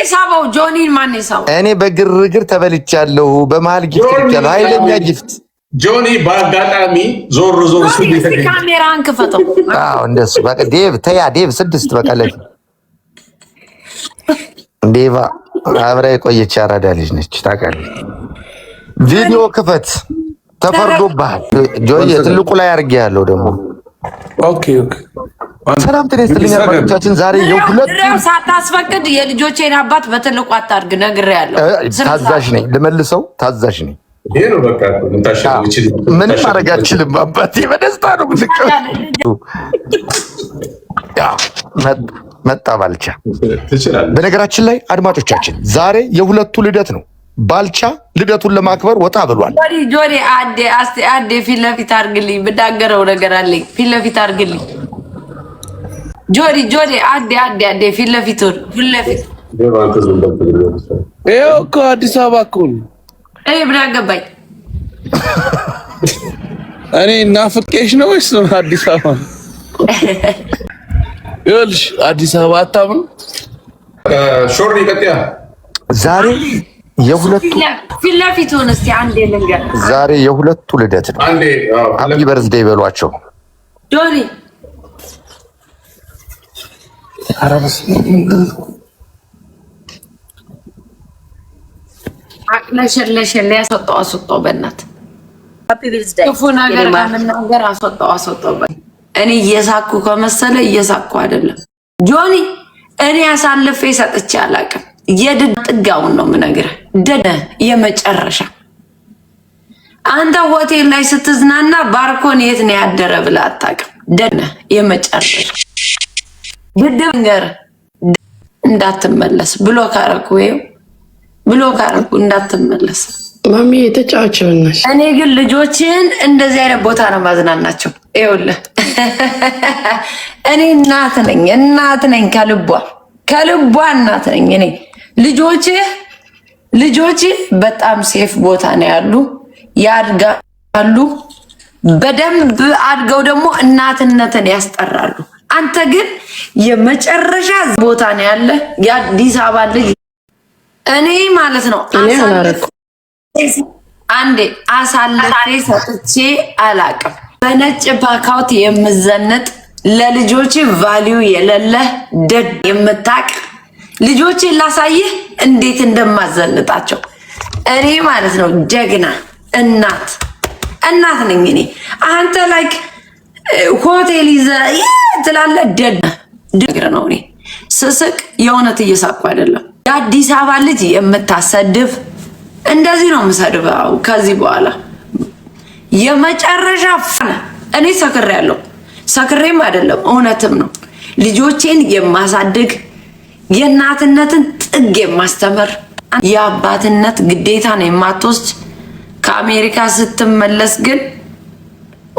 ሳበው? ጆኒን ማን ሳበው? እኔ በግርግር ተበልቻለሁ። በመሃል ጊፍት ብቻለሁ። ኃይለኛ ጊፍት ጆኒ በአጋጣሚ ዞር ካሜራን ክፈተው። አዎ እንደሱ በቃ ዴቭ ተያ ዴቭ 6 በቃ ለፊ ዴቫ አብራ የቆየች አራዳ ልጅ ነች ታውቃለህ። ቪዲዮ ክፈት ተፈርዶብሃል። ጆኒ ትልቁ ላይ አድርጌ ያለው ደግሞ ኦኬ ሰላም ትነስተልኝ አባቶቻችን ዛሬ የሁለት ሳታስፈቅድ የልጆቼን አባት በትልቁ አታርግ ነግሬያለሁ። ታዛዥ ነኝ ልመልሰው ታዛዥ ነኝ። ይሄ ነው በቃ ምን ማድረግ አልችልም። አባቴ በደስታ ነው ምንቀው መጣ ባልቻ። በነገራችን ላይ አድማጮቻችን ዛሬ የሁለቱ ልደት ነው። ባልቻ ልደቱን ለማክበር ወጣ ብሏል። ጆኒ አዴ ፊት ለፊት አድርግልኝ፣ ብናገረው ነገር አለኝ። ፊት ለፊት አድርግልኝ ጆኒ አዴ ፊት ለፊት ይኸው እኮ አዲስ አበባ እኮ ነው። እኔ ምን አገባኝ? እኔ ናፍቄሽ ነው ወይስ ነው አዲስ አበባ? ይኸውልሽ አዲስ አበባ አታምኑ። ሾርኒ ቀጥያ ዛሬ የሁለቱ ፊት ለፊት ሆነ። እስቲ አንዴ ልንገር፣ ዛሬ የሁለቱ ልደት ነው። ሃፒ በርዝዴይ በሏቸው ጆኒ። አቅለሸለሸለ አስወጣው በእናትህ ክፉ ነገር ከምናገር አስወጣው። እኔ እየሳኩ ከመሰለ እየሳኩ አይደለም ጆኒ። እኔ አሳልፌ ሰጥቼ አላውቅም። የድድ ጥጋውን ነው የምነግርህ። ደደ የመጨረሻ አንተ ሆቴል ላይ ስትዝናና ባርኮን የት ነው ያደረ ብለህ አታውቅም። ደደ የመጨረሻ ድድብ ነገር እንዳትመለስ ብሎ ካረኩ እንዳትመለስ ማሚ የተጫዋችውናሽ። እኔ ግን ልጆችን እንደዚህ አይነት ቦታ ነው ማዝናናቸው። ይኸውልህ እኔ እናት ነኝ ከልቧ እናት ነኝ እኔ። ልጆች በጣም ሴፍ ቦታ ነው ያሉ፣ ያድጋሉ። በደንብ አድገው ደግሞ እናትነትን ያስጠራሉ። አንተ ግን የመጨረሻ ቦታ ነው ያለ የአዲስ አበባ ልጅ። እኔ ማለት ነው አንዴ አሳልፌ ሰጥቼ አላቅም። በነጭ ፓካውት የምዘነጥ ለልጆች ቫልዩ የሌለ ደድ የምታቅ ልጆችን ላሳይህ እንዴት እንደማዘንጣቸው። እኔ ማለት ነው ጀግና እናት ነኝ እኔ። አንተ ላይክ ሆቴል ይዘህ ትላለህ። ደግረ ነው እኔ ስስቅ የእውነት እየሳቁ አይደለም። የአዲስ አበባ ልጅ የምታሰድብ እንደዚህ ነው የምሰድበው ከዚህ በኋላ የመጨረሻ እኔ ሰክሬም አይደለም እውነትም ነው። ልጆቼን የማሳድግ የእናትነትን ጥግ የማስተምር የአባትነት ግዴታን የማትወስድ ከአሜሪካ ስትመለስ ግን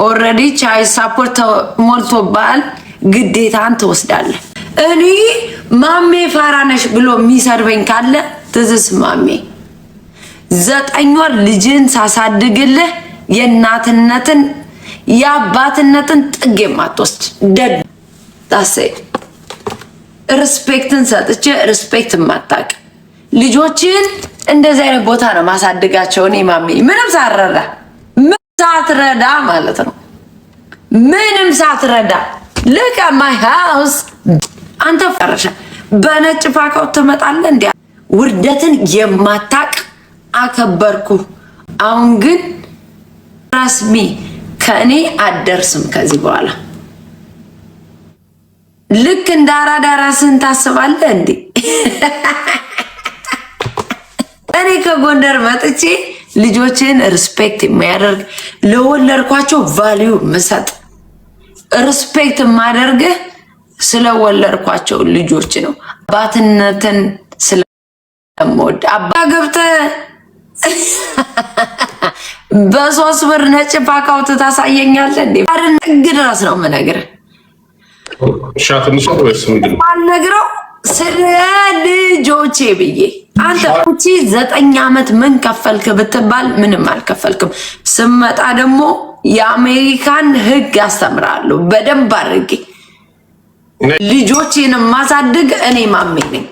ኦልሬዲ ቻይ ሳፖርት ሞልቶብሃል፣ ግዴታን ትወስዳለህ። እኔ ማሜ ፋራነሽ ብሎ የሚሰርበኝ ካለ ትዝስ ማሜ 9 ወር ልጅን ሳሳድግልህ የእናትነትን የአባትነትን ጥግ የማትወስድ ደድ ታሴ ሪስፔክትን ሰጥቼ ሪስፔክት የማታውቅ ልጆችን እንደዚህ አይነት ቦታ ነው ማሳድጋቸው። እኔ ማሜ ምንም ሳትረዳ ማለት ነው ምንም ሳትረዳ look at my house። አንተ ፈረሻ በነጭ ፓካው ትመጣለህ እንዴ? ውርደትን የማታውቅ አከበርኩ። አሁን ግን ራስሚ ከእኔ አደርስም ከዚህ በኋላ ልክ እንደ አራዳ ራስህን ታስባለህ እንዴ? እኔ ከጎንደር መጥቼ ልጆችን ሪስፔክት የሚያደርግ ለወለድኳቸው ቫልዩ ምሰጥ ሪስፔክት የማደርግህ ስለወለድኳቸው ልጆች ነው። አባትነትን ስለምወድ አባ ገብተህ በ3 ብር ነጭ ፓካውት ታሳየኛለህ እንዴ? ጥግ ድረስ ነው የምነግርህ። ማልነግረው ስለ ልጆቼ ብዬ አንተ ቁጪ 9 ዓመት ምን ከፈልክ ብትባል ምንም አልከፈልክም። ስመጣ ደግሞ የአሜሪካን ሕግ አስተምራለሁ በደንብ አድርጌ። ልጆቼን ማሳድግ እኔ ማሜ ነኝ።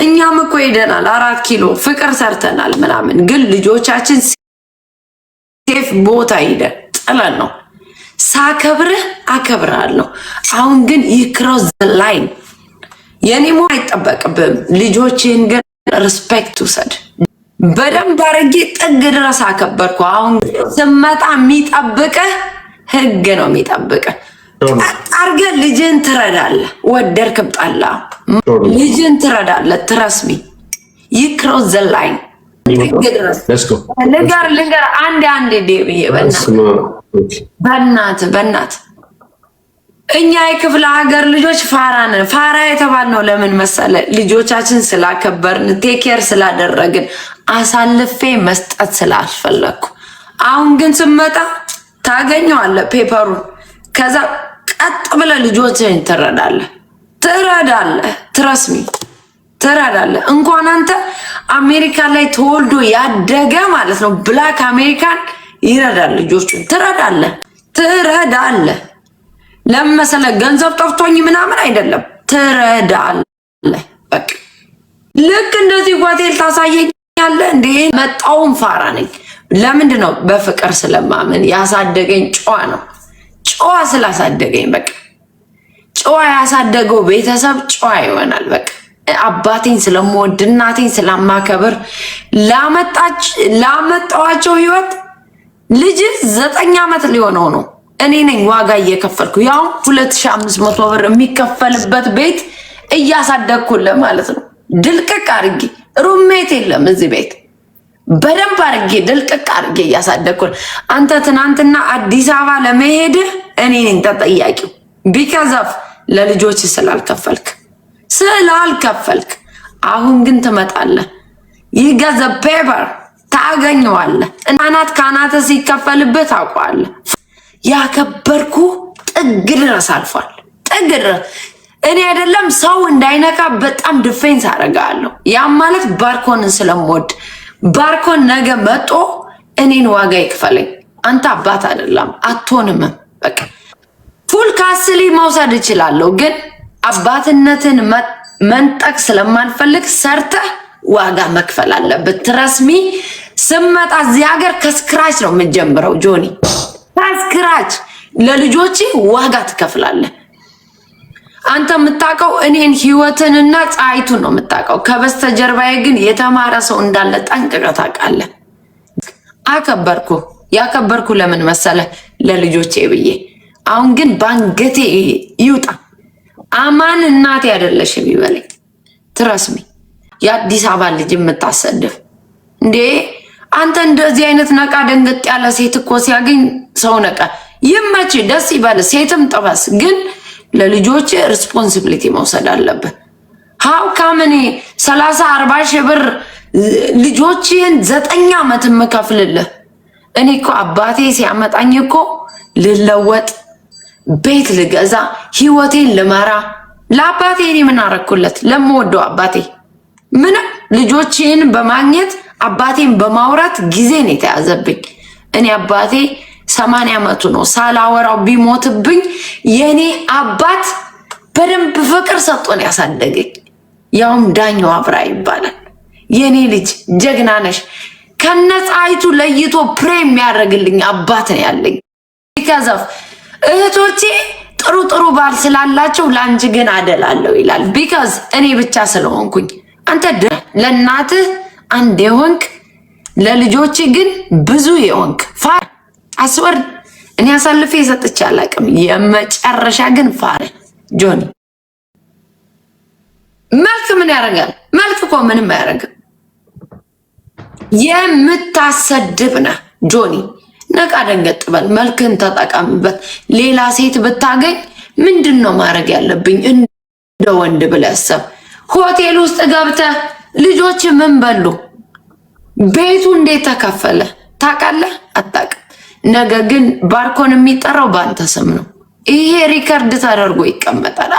እኛም እኮ ሄደናል 4 ኪሎ ፍቅር ሰርተናል ምናምን፣ ግን ልጆቻችን ሴፍ ቦታ ሄደን ጥለን ነው። ሳከብርህ አከብርሃለሁ። አሁን ግን ይክሮስ ዘ ላይን የኔ ሞ አይጠበቅብም። ልጆችን ግን ሪስፔክት ውሰድ። በደንብ አድርጌ ጥግ ድረስ አከበርኩ። አሁን ስመጣ የሚጠብቅህ ህግ ነው የሚጠብቅህ። አርገህ ልጅን ትረዳለህ፣ ወደድክም ጠላ ልጅን ትረዳለህ። ትረስሚ ይክሮስ ዘ ላይን ልንገር አንድ ብዬ በእናት እኛ የክፍለ ሀገር ልጆች ፋራ ነን። ፋራ የተባልነው ለምን መሰለ? ልጆቻችን ስላከበርን ቴኬር ስላደረግን አሳልፌ መስጠት ስላልፈለግኩ። አሁን ግን ስመጣ ታገኘዋለህ ፔፐሩን። ከዛ ቀጥ ብለህ ልጆችን ትረዳለህ። ትረስሚ ትረዳለህ። እንኳን አንተ አሜሪካ ላይ ተወልዶ ያደገ ማለት ነው ብላክ አሜሪካን ይረዳል። ልጆቹን ትረዳለህ። ለምን መሰለህ? ገንዘብ ጠፍቶኝ ምናምን አይደለም፣ ትረዳለህ። በቃ ልክ እንደዚህ ሆቴል ታሳየኛለህ እንዴ? መጣውን ፋራ ነኝ። ለምንድን ነው? በፍቅር ስለማምን ያሳደገኝ ጨዋ ነው። ጨዋ ስላሳደገኝ በቃ ጨዋ ያሳደገው ቤተሰብ ጨዋ ይሆናል። በቃ አባቴን ስለምወድ እናቴን ስለማከብር ላመጣዋቸው ህይወት ልጅ 9 ዓመት ሊሆነው ነው። እኔ ነኝ ዋጋ እየከፈልኩ ያው 2500 ብር የሚከፈልበት ቤት እያሳደግኩልህ ማለት ነው። ድልቅቅ አርጌ ሩሜት የለም እዚህ ቤት በደንብ አርጌ ድልቅቅ አርጌ እያሳደግኩልህ። አንተ ትናንትና አዲስ አበባ ለመሄድህ እኔ ነኝ ተጠያቂው። ቢካዛፍ ለልጆች ስላልከፈልክ አሁን ግን ትመጣለህ። ይገዛ ፔፐር ታገኘዋለህ። እናት ካናተ ሲከፈልበት ታውቀዋለህ። ያከበርኩ ጥግ ድረስ አልፏል። ጥግ ድረስ እኔ አይደለም ሰው እንዳይነካ በጣም ዲፌንስ አደርጋለሁ። ያም ማለት ባርኮንን ስለምወድ ባርኮን ነገ መጦ እኔን ዋጋ ይክፈለኝ። አንተ አባት አይደለም አትሆንም። በቃ ፉል ካስሊ መውሰድ እችላለሁ፣ ግን አባትነትን መንጠቅ ስለማንፈልግ ሰርተህ ዋጋ መክፈል አለበት። ትረስሚ ስመጣ እዚህ ሀገር ከስክራች ነው የምጀምረው ጆኒ፣ ከስክራች ለልጆቼ ዋጋ ትከፍላለህ። አንተ የምታውቀው እኔን ህይወትንና ፀሐይቱን ነው የምታውቀው። ከበስተጀርባዬ ግን የተማረ ሰው እንዳለ ጠንቅቀህ ታውቃለህ። ያከበርኩ ለምን መሰለህ? ለልጆቼ ብዬ። አሁን ግን ባንገቴ ይውጣ። አማን እናቴ አይደለሽም ይበለኝ። ትረስሚ የአዲስ አበባ ልጅ የምታሰድፍ እንዴ አንተ እንደዚህ አይነት ነቃ ደንገጥ ያለ ሴት እኮ ሲያገኝ ሰው ነቃ። ይመች ደስ ይበል፣ ሴትም ጥበስ፣ ግን ለልጆች ሪስፖንሲቢሊቲ መውሰድ አለብህ። ሃው ካምኔ 30-40 ሺህ ብር ልጆችን 9 ዓመት የምከፍልልህ? እኔ እኮ አባቴ ሲያመጣኝ እኮ ልለወጥ፣ ቤት ልገዛ፣ ህይወቴን ልመራ። ለአባቴ እኔ ምን አረኩለት? ለምወደው አባቴ ምንም ልጆችን በማግኘት አባቴን በማውራት ጊዜን የተያዘብኝ። እኔ አባቴ 80 ዓመቱ ነው። ሳላወራው ቢሞትብኝ የኔ አባት በደንብ ፍቅር ሰጥቶን ያሳደገኝ። ያውም ዳኛው አብራ ይባላል። የኔ ልጅ ጀግና ነሽ። ከነፀሐይቱ ለይቶ ፕሬ የሚያደርግልኝ አባት ነው ያለኝ። ቢካዛፍ እህቶቼ ጥሩ ባል ስላላቸው ለአንቺ ግን አደላለሁ ይላል። ቢካዝ እኔ ብቻ ስለሆንኩኝ። አንተ ለእናትህ አንድ የሆንክ ለልጆች ግን ብዙ የሆንክ ፋር አስወር። እኔ አሳልፌ ሰጥቼ አላውቅም። የመጨረሻ ግን ፋር ጆኒ። መልክ ምን ያደርጋል? መልክ እኮ ምንም አያደርግም። የምታሰድብ ነህ ጆኒ። ነቃ ደንገጥ በል፣ መልክን ተጠቀምበት። ሌላ ሴት ብታገኝ ምንድን ነው ማድረግ ያለብኝ? እንደ ወንድ ብለህ አሰብ። ሆቴል ውስጥ ገብተህ ልጆች ምን በሉ? ቤቱ እንዴት ተከፈለ ታውቃለህ? አታውቅም። ነገ ግን ባርኮን የሚጠራው በአንተ ስም ነው። ይሄ ሪከርድ ተደርጎ ይቀመጣል።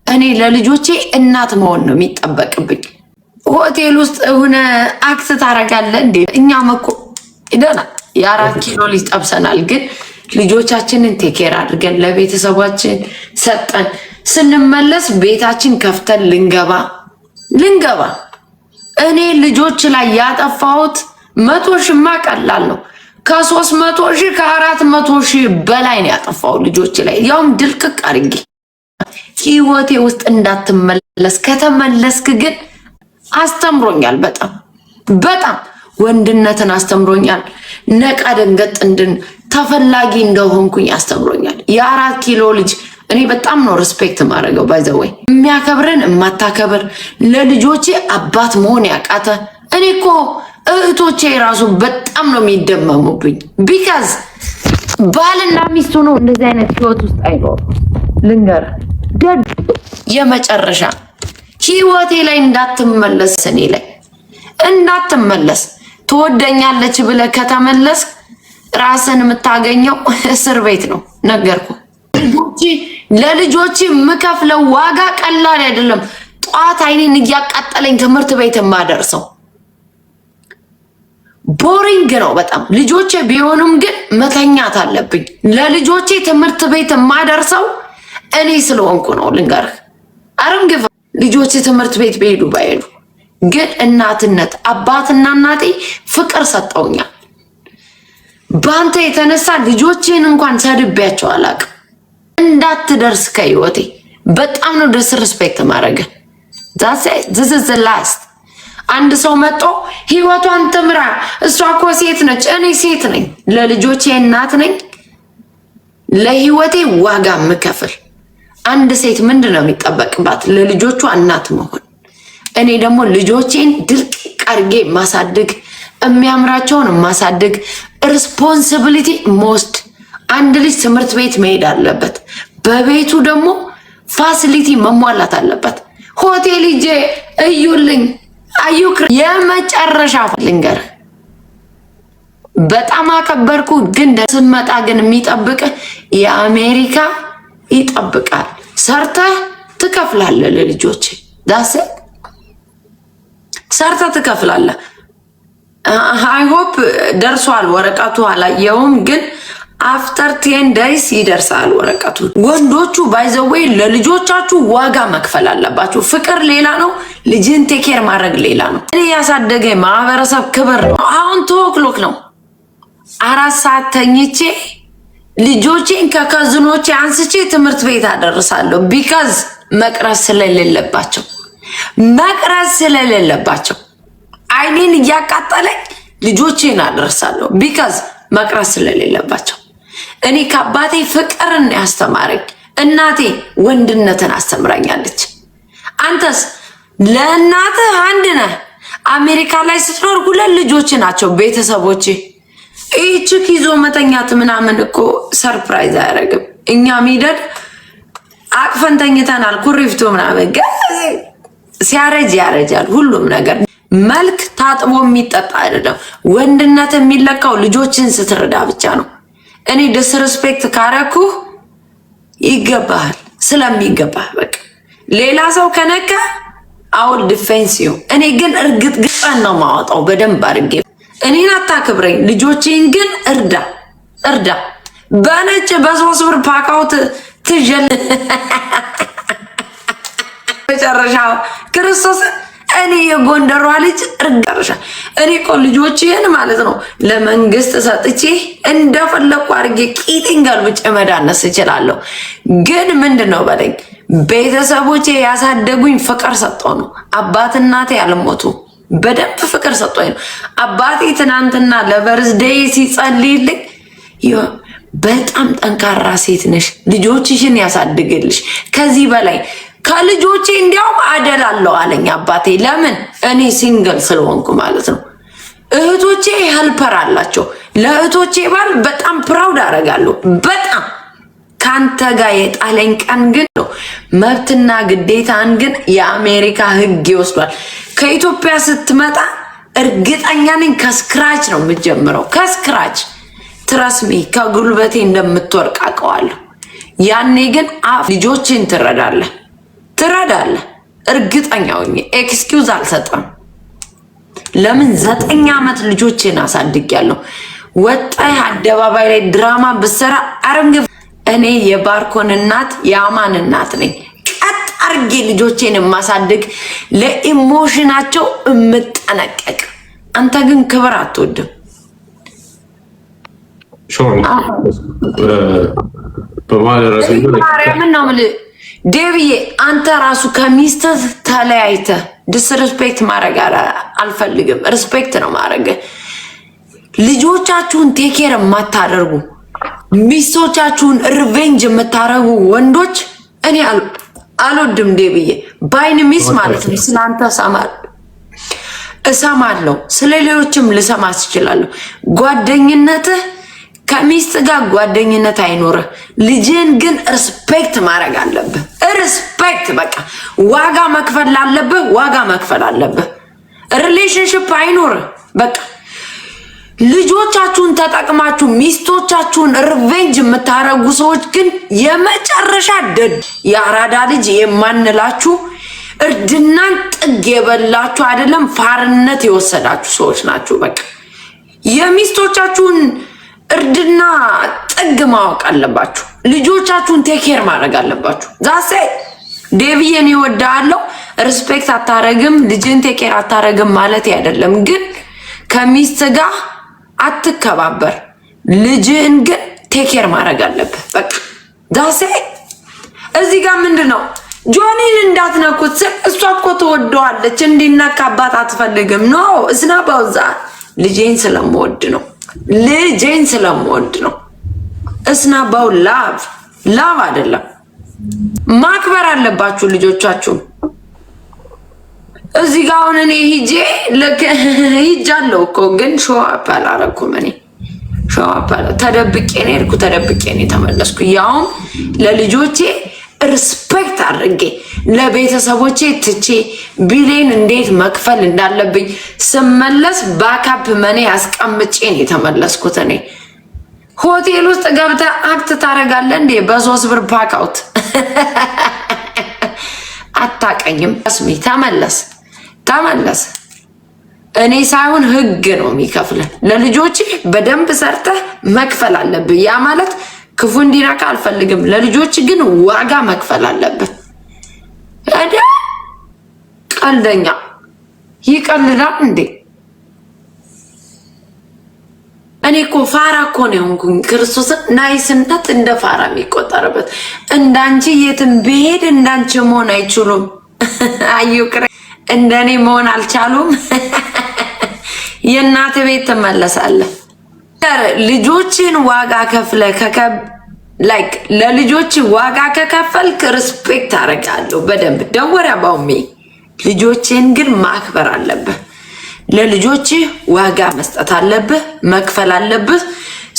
እኔ ለልጆቼ እናት መሆን ነው የሚጠበቅብኝ። ሆቴል ውስጥ ሆነ አክት ታደርጋለህ እንዴ? እኛም እኮ ይደናል 4 ኪሎ ልጅ ጠብሰናል፣ ግን ልጆቻችንን ቴኬር አድርገን ለቤተሰባችን ሰጠን። ስንመለስ ቤታችን ከፍተን ልንገባ እኔ ልጆች ላይ ያጠፋሁት 100,000ማ ቀላል ነው። ከ300,000 ከ400,000 በላይ ነው ያጠፋው ልጆች ላይ ያውም ድልቅቅ አድርጌ ህይወቴ ውስጥ እንዳትመለስ። ከተመለስክ ግን አስተምሮኛል። በጣም ወንድነትን አስተምሮኛል። ነቃ ደንገጥ እንድን ተፈላጊ እንደሆንኩኝ አስተምሮኛል። የ4 ኪሎ ልጅ እኔ በጣም ነው ሪስፔክት ማድረገው። ባይ ዘ ወይ የሚያከብረን የማታከብር ለልጆቼ አባት መሆን ያቃተ እኔ እኮ እህቶቼ ራሱ በጣም ነው የሚደመሙብኝ። ቢካዝ ባልና ሚስቱ ነው እንደዚህ አይነት ህይወት ውስጥ አይኖርም። ልንገር የመጨረሻ ህይወቴ ላይ እንዳትመለስ፣ እኔ ላይ እንዳትመለስ። ትወደኛለች ብለህ ከተመለስ ራስን የምታገኘው እስር ቤት ነው። ነገርኩ። ለልጆቼ የምከፍለው ዋጋ ቀላል አይደለም። ጧት አይኔን እያቃጠለኝ ትምህርት ቤት የማደርሰው ቦሪንግ ነው በጣም። ልጆቼ ቢሆኑም ግን መተኛት አለብኝ። ለልጆቼ ትምህርት ቤት የማደርሰው እኔ ስለሆንኩ ነው። ልንገርህ አረንግፍ ልጆቼ ትምህርት ቤት በሄዱ ባይሄዱ ግን እናትነት አባትና እናቴ ፍቅር ሰጠውኛል። ባንተ የተነሳ ልጆቼን እንኳን ሰድቤያቸው አላውቅም። እንዳትደርስ ከህይወቴ በጣም ነው ዲስሪስፔክት ማድረግ። this is the last አንድ ሰው መጥቶ ህይወቷን ትምራ፣ እሷ እኮ ሴት ነች። እኔ ሴት ነኝ፣ ለልጆቼ እናት ነኝ፣ ለህይወቴ ዋጋ የምከፍል። አንድ ሴት ምንድን ነው የሚጠበቅባት? ለልጆቿ እናት መሆን። እኔ ደግሞ ልጆቼን ድልቅ አድርጌ ማሳደግ፣ የሚያምራቸውን ማሳደግ፣ ሪስፖንሲቢሊቲ ሞስት። አንድ ልጅ ትምህርት ቤት መሄድ አለበት። በቤቱ ደግሞ ፋሲሊቲ መሟላት አለበት። ሆቴል ሂጄ እዩልኝ የመጨረሻ ልንገር፣ በጣም አከበርኩ። ግን ስመጣ ግን የሚጠብቅ የአሜሪካ ይጠብቃል። ሰርተህ ትከፍላለህ ለልጆች። ዳስ ሰርተህ ትከፍላለህ። አይ ሆፕ ደርሷል ወረቀቱ፣ አላየውም ግን አፍተር 10 days ይደርሳል ወረቀቱ። ወንዶቹ ባይዘዌይ ለልጆቻችሁ ዋጋ መክፈል አለባችሁ። ፍቅር ሌላ ነው፣ ልጅን ቴኬር ማድረግ ሌላ ነው። እኔ ያሳደገኝ ማህበረሰብ ክብር ነው። አሁን 2 o'clock ነው፣ 4 ሰዓት ተኝቼ ልጆቼን ከከዝኖቼ አንስቼ ትምህርት ቤት አደርሳለሁ። ቢካዝ መቅረስ ስለሌለባቸው አይኔን እያቃጠለኝ ልጆቼን አደርሳለሁ። ቢካዝ መቅረስ ስለሌለባቸው። እኔ ከአባቴ ፍቅርን ያስተማረኝ፣ እናቴ ወንድነትን አስተምራኛለች። አንተስ ለእናትህ አንድ ነህ። አሜሪካ ላይ ስትኖር 2 ልጆች ናቸው ቤተሰቦቼ። ችክ ይዞ መተኛት ምናምን እኮ ሰርፕራይዝ አያደርግም። እኛ ሚደድ አቅፈን ተኝተናል። ኩሪፍቶ ምናምን ሲያረጅ ያረጃል ሁሉም ነገር። መልክ ታጥቦ የሚጠጣ አይደለም። ወንድነት የሚለካው ልጆችን ስትረዳ ብቻ ነው። እኔ ዲስሪስፔክት ካረኩህ ይገባሃል፣ ስለሚገባህ በቃ። ሌላ ሰው ከነካ አውል ዲፌንሲዮ። እኔ ግን እርግጥ ግጠን ነው ማወጣው በደንብ አድርጌ። እኔን አታክብረኝ፣ ልጆቼን ግን እርዳ። በነጭ በ3 ብር ፓካውት ትጀል መጨረሻ ክርስቶስ። እኔ የጎንደሯ ልጅ እርጋርሻ። እኔ እኮ ልጆቼን ማለት ነው ለመንግስት ሰጥቼ እንደፈለኩ አድርጌ ቂጤን ገልብጬ መዳነስ እችላለሁ። ግን ምንድነው በለኝ፣ ቤተሰቦቼ ያሳደጉኝ ፍቅር ሰጠው ነው። አባት እናቴ ያልሞቱ በደንብ ፍቅር ሰጠኝ ነው። አባቴ ትናንትና ለበርዝዴይ ሲጸልይልኝ በጣም ጠንካራ ሴት ነሽ፣ ልጆችሽን ያሳድግልሽ፣ ከዚህ በላይ ከልጆቼ እንዲያውም አደላለሁ አለኝ አባቴ። ለምን? እኔ ሲንግል ስለሆንኩ ማለት ነው። እህቶቼ ሄልፐር አላቸው። ለእህቶቼ ባል በጣም ፕራውድ አደርጋለሁ። በጣም ካንተ ጋር የጣለኝ ቀን ግን ነው። መብትና ግዴታን ግን የአሜሪካ ሕግ ይወስዷል። ከኢትዮጵያ ስትመጣ እርግጠኛ ነኝ ከስክራች ነው የምትጀምረው። ከስክራች ትረስሚ ከጉልበቴ እንደምትወርቅ አውቀዋለሁ። ያኔ ግን ልጆችን ትረዳለህ። እርግጠኛ ሆኜ ኤክስኪውዝ አልሰጠም። ለምን 9 ዓመት ልጆችን አሳድጌያለሁ። ወጣይ አደባባይ ላይ ድራማ ብሰራ አረንግ። እኔ የባርኮን እናት የአማን እናት ነኝ። አርጌ ልጆቼን ማሳድግ ለኢሞሽናቸው እምጠነቀቅ። አንተ ግን ክብር አትወድም። ሾርኒ ማርያምን ነው የምልህ ዴቪዬ። አንተ ራሱ ከሚስትህ ተለያይተህ ዲስሪስፔክት ማድረግ አልፈልግም። ሪስፔክት ነው ማድረግ። ልጆቻችሁን ቴኬር የማታደርጉ ሚስቶቻችሁን ሪቬንጅ የምታደርጉ ወንዶች እኔ አልወድም ዴቪዬ። ባይን ሚስ ማለት ነው። ስላንተ እሰማለሁ፣ ስለ ሌሎችም ልሰማ ትችላለሁ። ጓደኝነትህ ከሚስት ጋር ጓደኝነት አይኖርህ። ልጅን ግን ሪስፔክት ማድረግ አለብህ። ሪስፔክት በቃ ዋጋ መክፈል ላለብህ ዋጋ መክፈል አለብህ። ሪሌሽንሽፕ አይኖርህ በቃ። ልጆቻችሁን ተጠቅማችሁ ሚስቶቻችሁን ሪቬንጅ የምታረጉ ሰዎች ግን የመጨረሻ ደድ የአራዳ ልጅ የማንላችሁ እርድናን ጥግ የበላችሁ አይደለም ፋርነት የወሰዳችሁ ሰዎች ናችሁ። በቃ የሚስቶቻችሁን እርድና ጥግ ማወቅ አለባችሁ። ልጆቻችሁን ቴኬር ማድረግ አለባችሁ። ዛሴ ዴቪዬን ይወዳለው ሪስፔክት አታረግም፣ ልጅን ቴኬር አታረግም ማለት አይደለም። ግን ከሚስት ጋር አትከባበር፣ ልጅን ግን ቴኬር ማድረግ አለብህ። በቃ ዛሴ እዚህ ጋር ምንድነው ጆኒን እንዳትነኩት ስል እሷ እኮ ትወደዋለች፣ እንዲነካባት አትፈልግም። ኖ እስና ባውዛ ልጄን ስለምወድ ነው። ልጄን ስለምወድ ነው። እስና ባው ላቭ አይደለም። ማክበር አለባችሁ ልጆቻችሁን። እዚህ ጋር አሁን እኔ ሂጃለሁ እኮ ግን ሾዋፕ አላረኩም። እኔ ሾዋፕ ተደብቄ ነው የሄድኩ፣ ተደብቄ ነው የተመለስኩ። ያውም ለልጆቼ ሪስፔክት አድርጌ ለቤተሰቦቼ ትቼ ቢሌን እንዴት መክፈል እንዳለብኝ ስመለስ ባካፕ መኔ አስቀምጬ ነው የተመለስኩት። እኔ ሆቴል ውስጥ ገብተህ አክት ታደርጋለህ እንዴ? በ3 ብር ፓካውት አታቀኝም። ስሚ ተመለስ። እኔ ሳይሆን ህግ ነው የሚከፍለን። ለልጆቼ በደንብ ሰርተህ መክፈል አለብህ። ያ ማለት ክፉ እንዲነካ አልፈልግም። ለልጆች ግን ዋጋ መክፈል አለብህ። እዳ ቀልደኛ ይቀልዳል እንዴ? እኔ እኮ ፋራ እኮ ነው የሆንኩኝ። ክርስቶስን ናይስነት እንደ ፋራ የሚቆጠርበት። እንዳንቺ የትም ብሄድ እንዳንቺ መሆን አይችሉም። አዩክረ እንደኔ መሆን አልቻሉም። የእናት ቤት ትመለሳለህ። ልጆችን ዋጋ ከፍለ ላይክ ለልጆች ዋጋ ከከፈልክ ሪስፔክት አደርጋለሁ በደንብ ደወሪያ ባውሜ። ልጆችን ግን ማክበር አለብህ። ለልጆች ዋጋ መስጠት አለብህ፣ መክፈል አለብህ።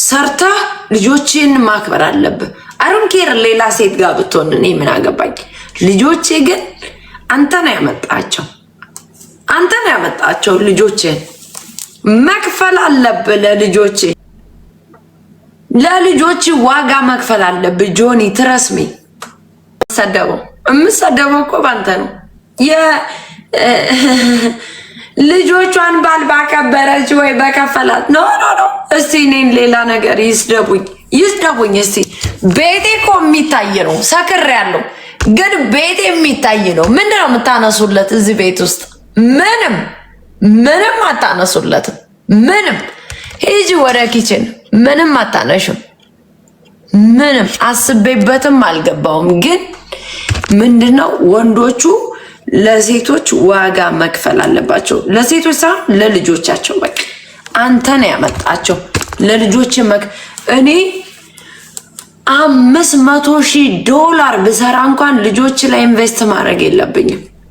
ሰርተህ ልጆችን ማክበር አለብህ። አሩን ኬር ሌላ ሴት ጋር ብትሆን እኔ ምን አገባኝ? ልጆቼ ግን አንተ ነው ያመጣቸው። ልጆችን መክፈል አለብህ። ለልጆች ዋጋ መክፈል አለብህ። ጆኒ ትረስሚ የምሰደበው እኮ ባንተ ነው። ልጆቿን ባል ባከበረች ወይ በከፈላት ኖ እስቲ እኔን ሌላ ነገር ይስደቡኝ። እስቲ ቤቴ እኮ የሚታይ ነው። ሰክሬያለሁ ግን ቤቴ የሚታይ ነው። ምንድን ነው የምታነሱለት? እዚህ ቤት ውስጥ ምንም አታነሱለትም። ምንም ሂጂ ወደ ኪችን ምንም አታነሽም። ምንም አስቤበትም አልገባውም። ግን ምንድነው ወንዶቹ ለሴቶች ዋጋ መክፈል አለባቸው። ለሴቶች ሳይሆን ለልጆቻቸው። በቃ አንተ ነው ያመጣቸው ለልጆች እኔ $500,000 ብሰራ እንኳን ልጆች ላይ ኢንቨስት ማድረግ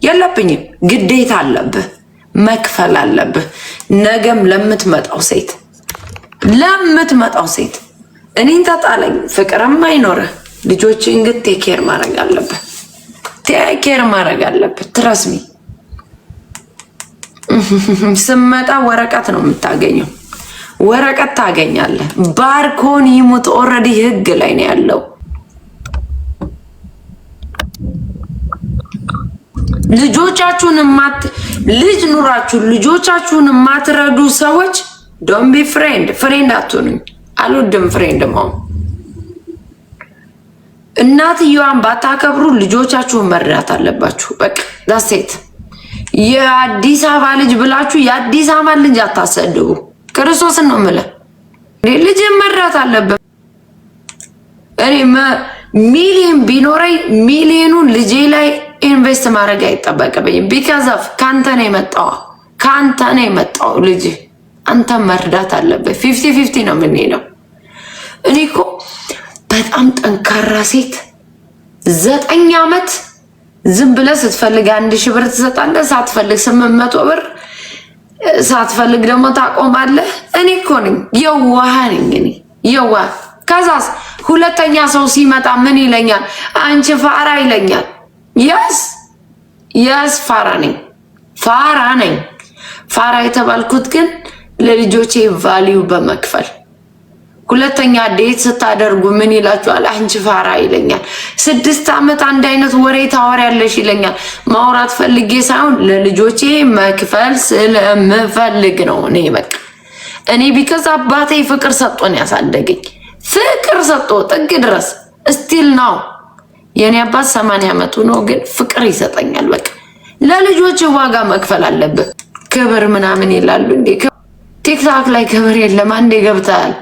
የለብኝም። ግዴታ አለብህ፣ መክፈል አለብህ። ነገም ለምትመጣው ሴት እኔን ተጣለኝ ፍቅርም አይኖርህ። ልጆችን ግን ቴኬር ማድረግ አለብህ። ትረስሚ ስመጣ ወረቀት ነው የምታገኘው። ወረቀት ታገኛለህ። ባርኮን ይሙት ኦልሬዲ ህግ ላይ ነው ያለው። ልጅ ኑራችሁ ልጆቻችሁን የማትረዱ ሰዎች ዶንት ቢ ፍሬንድ አትሆኑኝ። አልወድም ፍሬንድ መሆን። እናትየዋን ባታከብሩ ልጆቻችሁን መርዳት አለባችሁ። በቃ ዳሴት የአዲስ አበባ ልጅ ብላችሁ የአዲስ አበባ ልጅ አታሰድቡ። ክርስቶስን ነው የምልህ። ልጅ መርዳት አለበት። እኔ ሚሊዮን ቢኖረኝ ሚሊዮኑን ልጄ ላይ ኢንቨስት ማድረግ አይጠበቅብኝም። ቢካዝ ኦፍ ካንተ ነው የመጣው ልጅ አንተ መርዳት አለበት። 50-50 ነው የምንሄደው። እኔ እኮ በጣም ጠንካራ ሴት 9 ዓመት ዝም ብለህ ስትፈልግ 1000 ብር ትሰጣለህ፣ ሳትፈልግ 800 ብር፣ ሳትፈልግ ደግሞ ታቆማለህ። እኔ እኮ ነኝ የዋህ ነኝ። እኔ የዋህ ከዛስ ሁለተኛ ሰው ሲመጣ ምን ይለኛል? አንቺ ፋራ ይለኛል። የስ ፋራ ነኝ። ፋራ የተባልኩት ግን ለልጆቼ ቫልዩ በመክፈል። ሁለተኛ ዴት ስታደርጉ ምን ይላችኋል? አንቺ ፋራ ይለኛል። 6 ዓመት አንድ አይነት ወሬ ታወሪያለሽ ይለኛል። ማውራት ፈልጌ ሳይሆን ለልጆቼ መክፈል ስለምፈልግ ነው። እኔ ቢከዛ አባቴ ፍቅር ሰጥቶን ያሳደገኝ ፍቅር ሰጥቶ ጥግ ድረስ ስቲል ነው። የኔ አባት 80 ዓመቱ ነው፣ ግን ፍቅር ይሰጠኛል። በቃ ለልጆች ዋጋ መክፈል አለብህ። ክብር ምናምን ይላሉ እንዴ? ቲክታክ ላይ ክብር የለም። አንዴ ገብተሃል።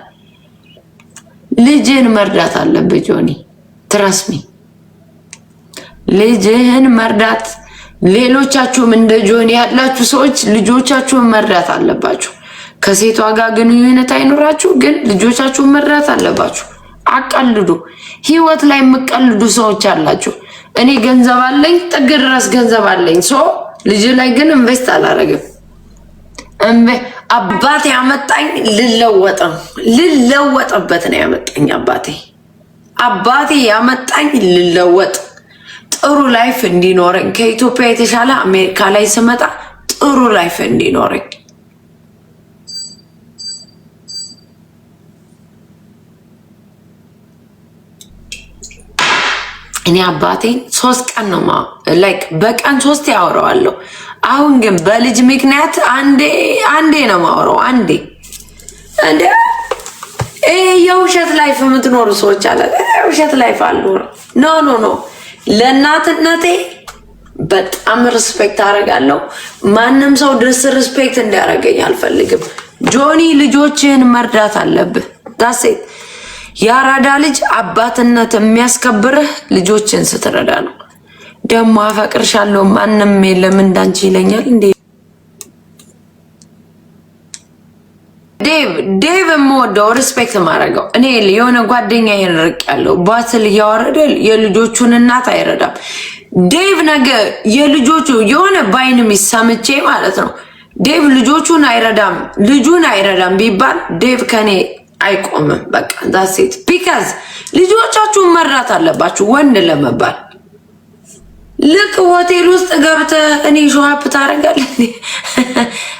ልጅህን መርዳት አለብህ ጆኒ፣ ትረስሚ። ልጅህን መርዳት። ሌሎቻችሁም እንደ ጆኒ ያላችሁ ሰዎች ልጆቻችሁን መርዳት አለባችሁ። ከሴቷ ጋር ግንኙነት አይኖራችሁ፣ ግን ልጆቻችሁን መርዳት አለባችሁ። አቀልዱ። ህይወት ላይ የምቀልዱ ሰዎች አላችሁ። እኔ ገንዘብ አለኝ፣ ጥግ ድረስ ገንዘብ አለኝ፣ ልጅ ላይ ግን ኢንቨስት አላረግም። አባቴ ያመጣኝ ልለወጥበት ነው ያመጣኝ። አባቴ ያመጣኝ ልለወጥ፣ ጥሩ ላይፍ እንዲኖረኝ፣ ከኢትዮጵያ የተሻለ አሜሪካ ላይ ስመጣ ጥሩ ላይፍ እንዲኖረኝ። እኔ አባቴን 3 ቀን ነው በቀን 3 ያወራዋለሁ። አሁን ግን በልጅ ምክንያት አንዴ ነው ማወራው። አንዴ የውሸት ላይፍ የምትኖሩ ሰዎች አለ። የውሸት ላይፍ አልኖር። ኖ ለእናትነቴ በጣም ሪስፔክት አደርጋለሁ። ማንም ሰው ዲስሪስፔክት እንዲያደርገኝ አልፈልግም። ጆኒ ልጆችህን መርዳት አለብህ። ዳሴት የአራዳ ልጅ አባትነት የሚያስከብርህ ልጆችን ስትረዳ ነው። ደግሞ አፈቅርሻለሁ ማንም የለም እንዳንቺ ይለኛል እንዴ? ዴቭ የምወደው ሪስፔክት ማድረገው እኔ የሆነ ጓደኛዬን ርቅ ያለው ባትል እያወረደ የልጆቹን እናት አይረዳም። ዴቭ ነገ የልጆቹ የሆነ ባይን የሚሰምቼ ማለት ነው። ዴቭ ልጁን አይረዳም ቢባል ዴቭ ከኔ አይቆምም። በቃ ዳሴት ቢካዝ ልጆቻችሁን መርዳት አለባችሁ ወንድ ለመባል። ልክ ሆቴል ውስጥ ገብተህ እኔ ሾፕ ታደርጋለህ።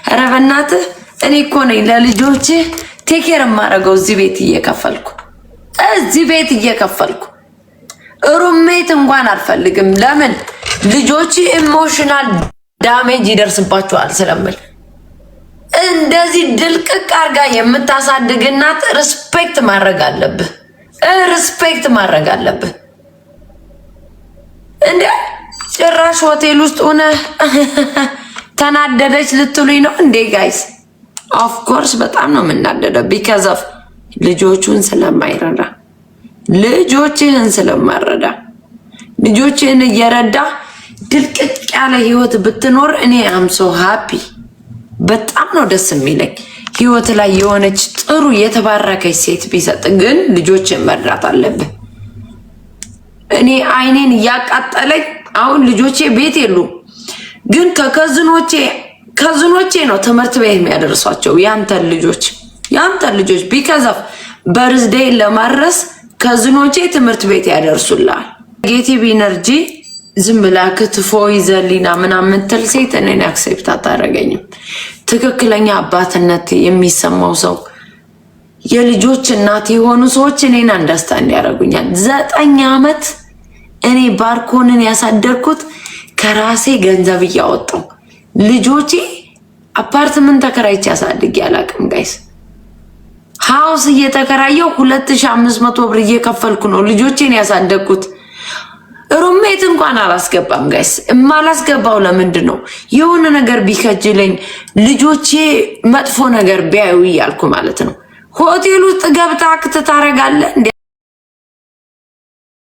ኧረ በእናትህ እኔ እኮ ነኝ ለልጆች ቴኬር የማደርገው እዚህ ቤት እየከፈልኩ ሩሜት እንኳን አልፈልግም። ለምን? ልጆች ኢሞሽናል ዳሜጅ ይደርስባቸዋል ስለምል። እንደዚህ ድልቅቅ አርጋ የምታሳድግ እናት ሪስፔክት ማድረግ አለብህ። እንዴ ጭራሽ ሆቴል ውስጥ ሆነ ተናደደች ልትሉኝ ነው እንዴ ጋይስ? ኦፍ ኮርስ በጣም ነው የምናደደው። ቢካዝ ኦፍ ልጆቹን ስለማይረዳ፣ ልጆችህን እየረዳ ድልቅቅ ያለ ህይወት ብትኖር እኔ አም ሶ ሃፒ። በጣም ነው ደስ የሚለኝ ህይወት ላይ የሆነች ጥሩ የተባረከች ሴት ቢሰጥ። ግን ልጆችን መርዳት አለብህ። እኔ አይኔን እያቃጠለኝ አሁን ልጆቼ ቤት የሉም፣ ግን ከዝኖቼ ነው ትምህርት ቤት የሚያደርሷቸው። ያንተን ልጆች ቢካዝ ኦፍ በርዝዴይ ለማድረስ ከዝኖቼ ትምህርት ቤት ያደርሱልሃል። ኔጌቲቭ ኢነርጂ ዝም ብላ ክትፎ ይዘሊና ምናምን የምትል ሴት እኔን አክሴፕት አታደርገኝም። ትክክለኛ አባትነት የሚሰማው ሰው፣ የልጆች እናት የሆኑ ሰዎች እኔን አንደርስታንድ ያደርጉኛል። 9 ዓመት እኔ ባርኮንን ያሳደርኩት ከራሴ ገንዘብ እያወጣው። ልጆቼ አፓርትመንት ተከራይቼ አሳድጌ አላውቅም ጋይስ። ሃውስ እየተከራየው 2500 ብር እየከፈልኩ ነው ልጆቼን ያሳደግኩት። ሩሜት እንኳን አላስገባም ጋይስ። እማላስገባው ለምንድን ነው? የሆነ ነገር ቢከጅለኝ ልጆቼ መጥፎ ነገር ቢያዩ እያልኩ ማለት ነው። ሆቴል ውስጥ ገብታ አክት ታረጋለህ እንዴ?